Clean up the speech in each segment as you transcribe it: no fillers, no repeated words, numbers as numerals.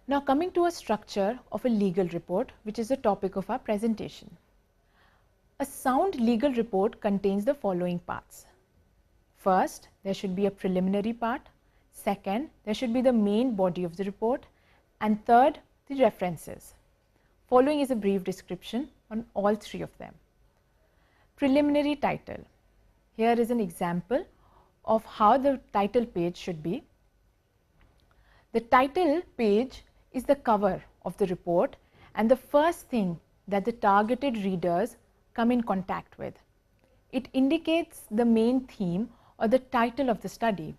Now coming to a structure of a legal report, which is the topic of our presentation. A sound legal report contains the following parts. First, there should be a preliminary part. Second, there should be the main body of the report. And third, the references. Following is a brief description on all three of them. Preliminary title. Here is an example of how the title page should be. The title page is the cover of the report and the first thing that the targeted readers come in contact with. It indicates the main theme or the title of the study.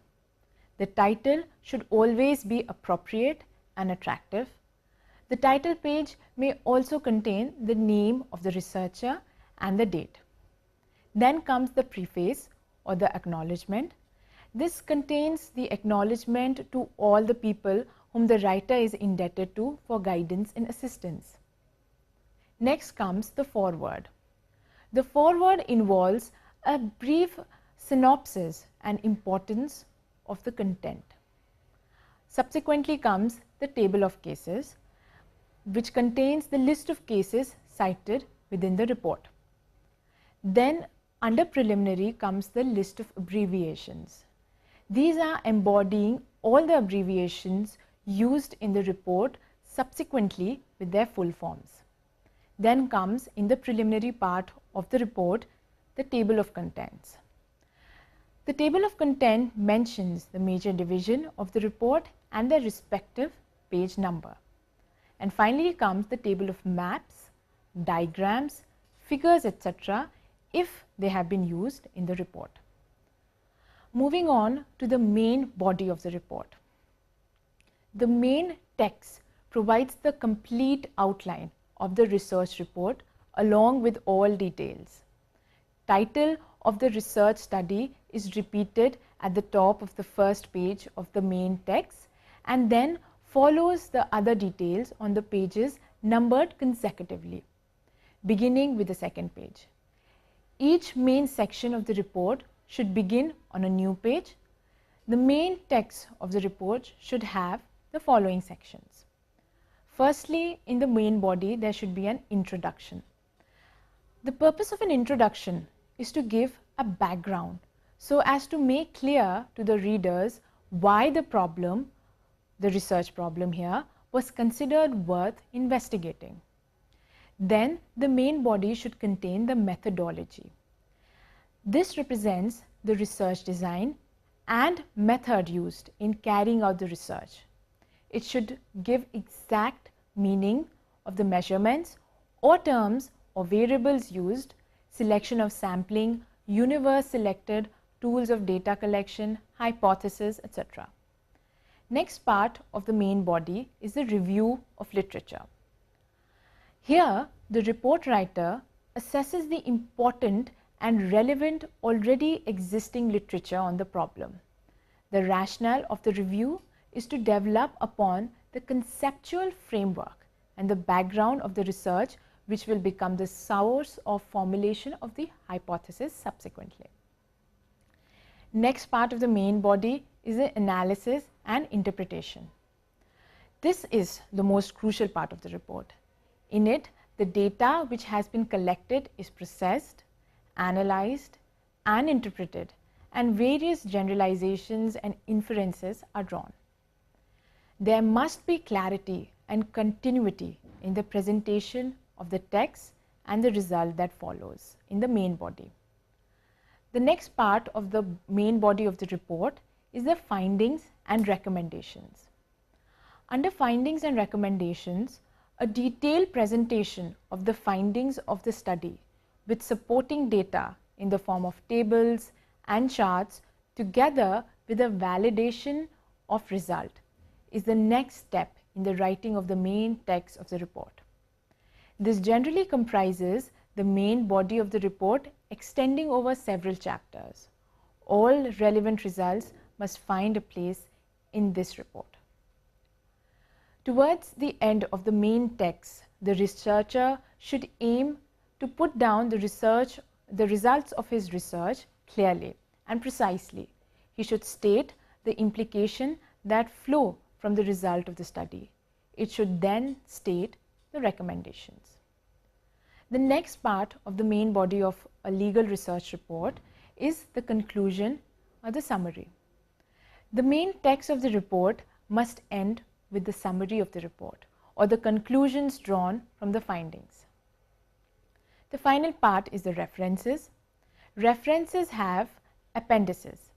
The title should always be appropriate and attractive. The title page may also contain the name of the researcher and the date. Then comes the preface or the acknowledgement. This contains the acknowledgement to all the people whom the writer is indebted to for guidance and assistance. Next comes the foreword. The foreword involves a brief synopsis and importance of the content. Subsequently comes the table of cases, which contains the list of cases cited within the report. Then under preliminary comes the list of abbreviations. These are embodying all the abbreviations used in the report subsequently with their full forms. Then comes in the preliminary part of the report the table of contents. The table of content mentions the major division of the report and their respective page number. And finally comes the table of maps, diagrams, figures, etc. if they have been used in the report. Moving on to the main body of the report. The main text provides the complete outline of the research report along with all details. Title of the research study is repeated at the top of the first page of the main text and then follows the other details on the pages numbered consecutively, beginning with the second page. Each main section of the report should begin on a new page. The main text of the report should have the following sections. Firstly, in the main body, there should be an introduction. The purpose of an introduction is to give a background so as to make clear to the readers why the problem, the research problem here, was considered worth investigating. Then the main body should contain the methodology. This represents the research design and method used in carrying out the research. It should give exact meaning of the measurements or terms or variables used, selection of sampling, universe selected, tools of data collection, hypothesis, etc. Next part of the main body is the review of literature. Here, the report writer assesses the important and relevant already existing literature on the problem. The rationale of the review is to develop upon the conceptual framework and the background of the research, which will become the source of formulation of the hypothesis subsequently. Next part of the main body is the analysis and interpretation. This is the most crucial part of the report. In it, the data which has been collected is processed, analyzed and interpreted, and various generalizations and inferences are drawn. There must be clarity and continuity in the presentation of the text and the result that follows in the main body. The next part of the main body of the report is the findings and recommendations. Under findings and recommendations, a detailed presentation of the findings of the study with supporting data in the form of tables and charts together with a validation of result is the next step in the writing of the main text of the report. This generally comprises the main body of the report extending over several chapters. All relevant results must find a place in this report. Towards the end of the main text, the researcher should aim to put down the results of his research clearly and precisely. He should state the implication that flow from the result of the study. it should then state the recommendations. The next part of the main body of a legal research report is the conclusion or the summary. The main text of the report must end with the summary of the report or the conclusions drawn from the findings. The final part is the references. References have appendices.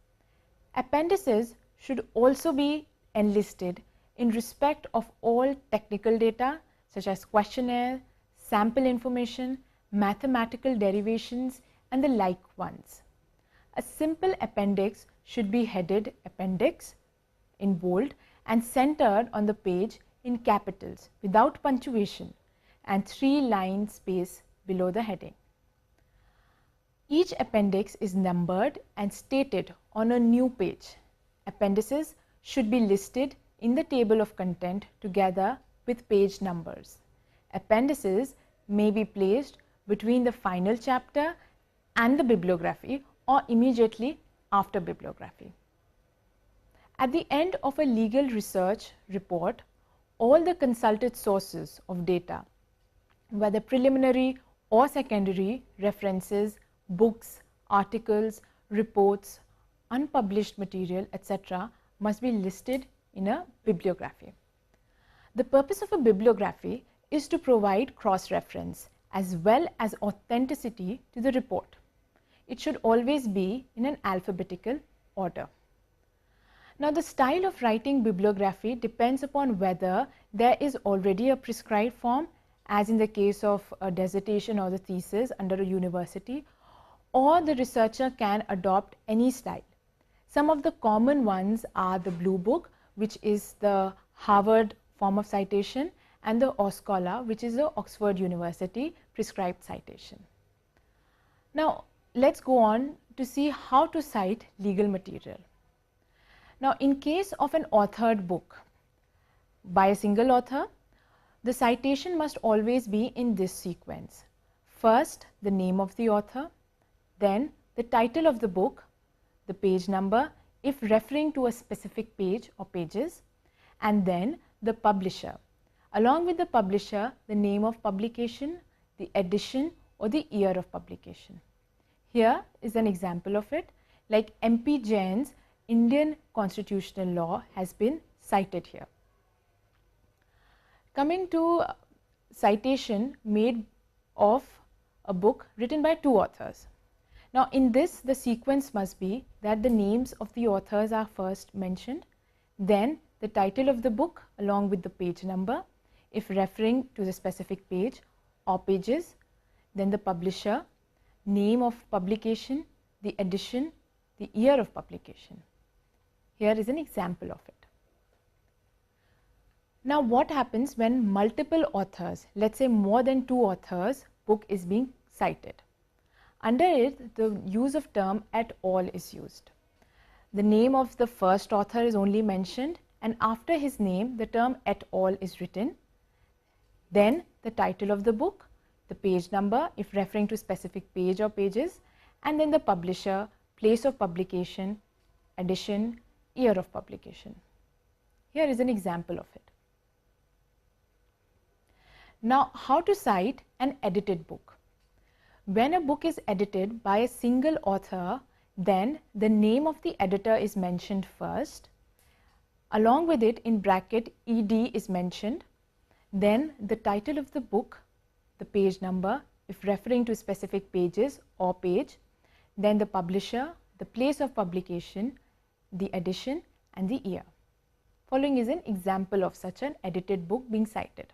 Appendices should also be enlisted in respect of all technical data such as questionnaire, sample information, mathematical derivations and the like ones. A simple appendix should be headed appendix in bold and centered on the page in capitals without punctuation and 3-line space below the heading. Each appendix is numbered and stated on a new page. Appendices should be listed in the table of content together with page numbers. Appendices may be placed between the final chapter and the bibliography or immediately after bibliography. At the end of a legal research report, all the consulted sources of data, whether preliminary or secondary references, books, articles, reports, unpublished material, etc., must be listed in a bibliography. The purpose of a bibliography is to provide cross-reference as well as authenticity to the report. It should always be in an alphabetical order. Now, the style of writing bibliography depends upon whether there is already a prescribed form, as in the case of a dissertation or the thesis under a university, or the researcher can adopt any style. Some of the common ones are the Blue Book, which is the Harvard form of citation, and the Oscola, which is the Oxford University prescribed citation. Now, let's go on to see how to cite legal material. Now, in case of an authored book by a single author, the citation must always be in this sequence. First, the name of the author, then the title of the book, the page number if referring to a specific page or pages, and then the publisher. Along with the publisher, the name of publication, the edition or the year of publication. Here is an example of it, like MP Jain's Indian constitutional law has been cited here. Coming to citation made of a book written by two authors. Now, in this, the sequence must be that the names of the authors are first mentioned, then the title of the book along with the page number if referring to the specific page or pages, then the publisher, name of publication, the edition, the year of publication. Here is an example of it. Now, what happens when multiple authors, let's say more than two authors, book is being cited? Under it, the use of term at all is used. The name of the first author is only mentioned, and after his name, the term at all is written. Then the title of the book, the page number if referring to specific page or pages, and then the publisher, place of publication, edition, year of publication. Here is an example of it. Now, how to cite an edited book? When a book is edited by a single author, then the name of the editor is mentioned first. Along with it, in bracket, ED is mentioned. Then the title of the book, the page number if referring to specific pages or page, then the publisher, the place of publication, the edition and the year. Following is an example of such an edited book being cited.